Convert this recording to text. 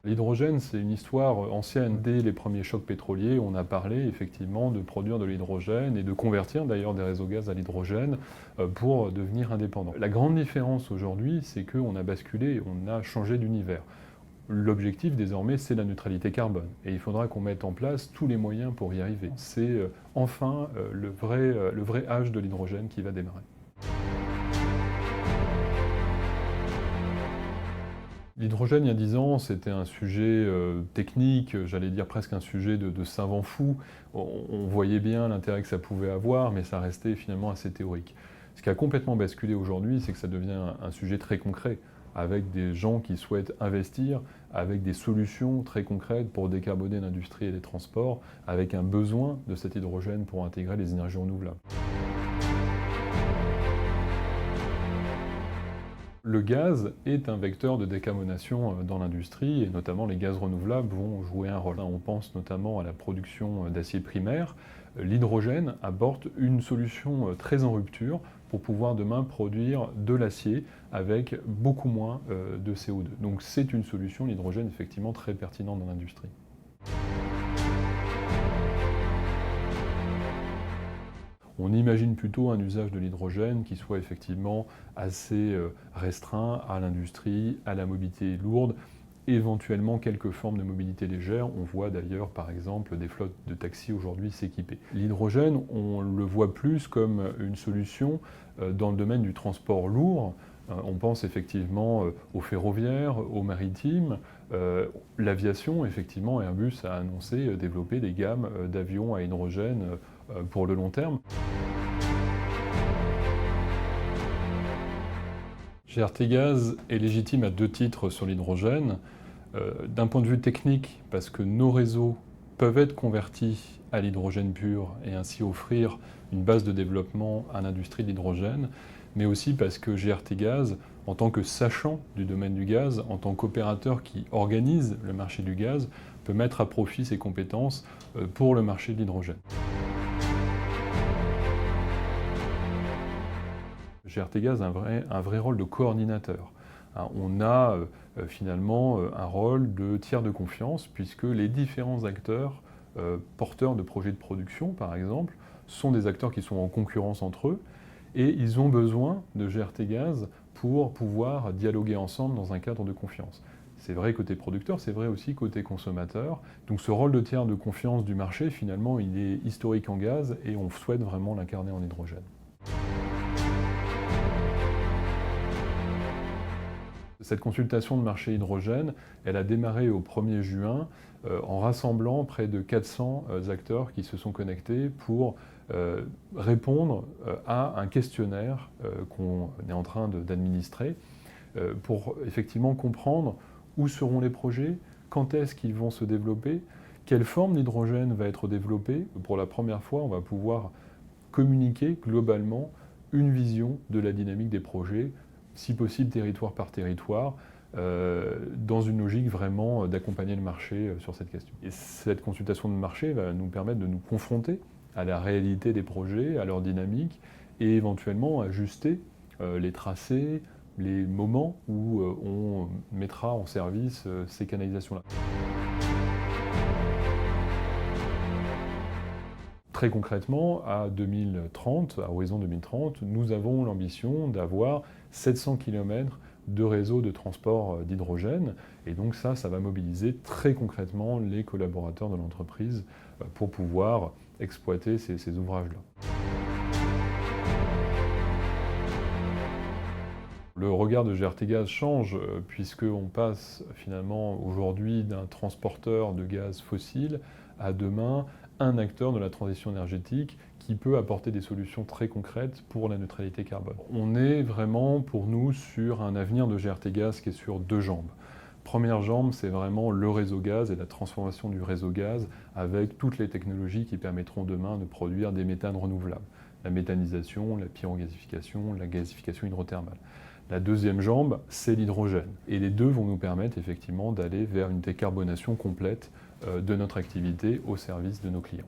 L'hydrogène, c'est une histoire ancienne. Dès les premiers chocs pétroliers, on a parlé effectivement de produire de l'hydrogène et de convertir d'ailleurs des réseaux gaz à l'hydrogène pour devenir indépendants. La grande différence aujourd'hui, c'est qu'on a basculé, on a changé d'univers. L'objectif désormais, c'est la neutralité carbone. Et il faudra qu'on mette en place tous les moyens pour y arriver. C'est enfin le vrai âge de l'hydrogène qui va démarrer. L'hydrogène, il y a 10 ans, c'était un sujet technique, j'allais dire presque un sujet de savant fou. On voyait bien l'intérêt que ça pouvait avoir, mais ça restait finalement assez théorique. Ce qui a complètement basculé aujourd'hui, c'est que ça devient un sujet très concret, avec des gens qui souhaitent investir, avec des solutions très concrètes pour décarboner l'industrie et les transports, avec un besoin de cet hydrogène pour intégrer les énergies renouvelables. Le gaz est un vecteur de décarbonation dans l'industrie, et notamment les gaz renouvelables vont jouer un rôle. On pense notamment à la production d'acier primaire. L'hydrogène apporte une solution très en rupture pour pouvoir demain produire de l'acier avec beaucoup moins de CO2. Donc c'est une solution, l'hydrogène, effectivement très pertinente dans l'industrie. On imagine plutôt un usage de l'hydrogène qui soit effectivement assez restreint à l'industrie, à la mobilité lourde, éventuellement quelques formes de mobilité légère. On voit d'ailleurs par exemple des flottes de taxis aujourd'hui s'équiper. L'hydrogène, on le voit plus comme une solution dans le domaine du transport lourd. On pense effectivement au ferroviaire, au maritime, l'aviation. Effectivement, Airbus a annoncé développer des gammes d'avions à hydrogène pour le long terme. GRT Gaz est légitime à 2 titres sur l'hydrogène. D'un point de vue technique, parce que nos réseaux peuvent être convertis à l'hydrogène pur et ainsi offrir une base de développement à l'industrie de l'hydrogène, mais aussi parce que GRT Gaz, en tant que sachant du domaine du gaz, en tant qu'opérateur qui organise le marché du gaz, peut mettre à profit ses compétences pour le marché de l'hydrogène. GRT Gaz a un vrai rôle de coordinateur. On a finalement un rôle de tiers de confiance, puisque les différents acteurs porteurs de projets de production, par exemple, sont des acteurs qui sont en concurrence entre eux, et ils ont besoin de GRT Gaz pour pouvoir dialoguer ensemble dans un cadre de confiance. C'est vrai côté producteur, c'est vrai aussi côté consommateur. Donc ce rôle de tiers de confiance du marché, finalement, il est historique en gaz, et on souhaite vraiment l'incarner en hydrogène. Cette consultation de marché hydrogène, elle a démarré au 1er juin en rassemblant près de 400 acteurs qui se sont connectés pour répondre à un questionnaire qu'on est en train d'administrer pour effectivement comprendre où seront les projets, quand est-ce qu'ils vont se développer, quelle forme d'hydrogène va être développée. Pour la première fois, on va pouvoir communiquer globalement une vision de la dynamique des projets, si possible territoire par territoire, dans une logique vraiment d'accompagner le marché sur cette question. Et cette consultation de marché va nous permettre de nous confronter à la réalité des projets, à leur dynamique, et éventuellement ajuster les tracés, les moments où on mettra en service ces canalisations-là. Très concrètement, à 2030, à horizon 2030, nous avons l'ambition d'avoir 700 km de réseau de transport d'hydrogène. Et donc ça va mobiliser très concrètement les collaborateurs de l'entreprise pour pouvoir exploiter ces ouvrages-là. Le regard de GRT Gaz change puisqu'on passe finalement aujourd'hui d'un transporteur de gaz fossile à demain un acteur de la transition énergétique qui peut apporter des solutions très concrètes pour la neutralité carbone. On est vraiment pour nous sur un avenir de GRT Gaz qui est sur 2 jambes. Première jambe, c'est vraiment le réseau gaz et la transformation du réseau gaz avec toutes les technologies qui permettront demain de produire des méthanes renouvelables. La méthanisation, la pyrogasification, la gasification hydrothermale. La deuxième jambe, c'est l'hydrogène. Et les deux vont nous permettre effectivement d'aller vers une décarbonation complète de notre activité au service de nos clients.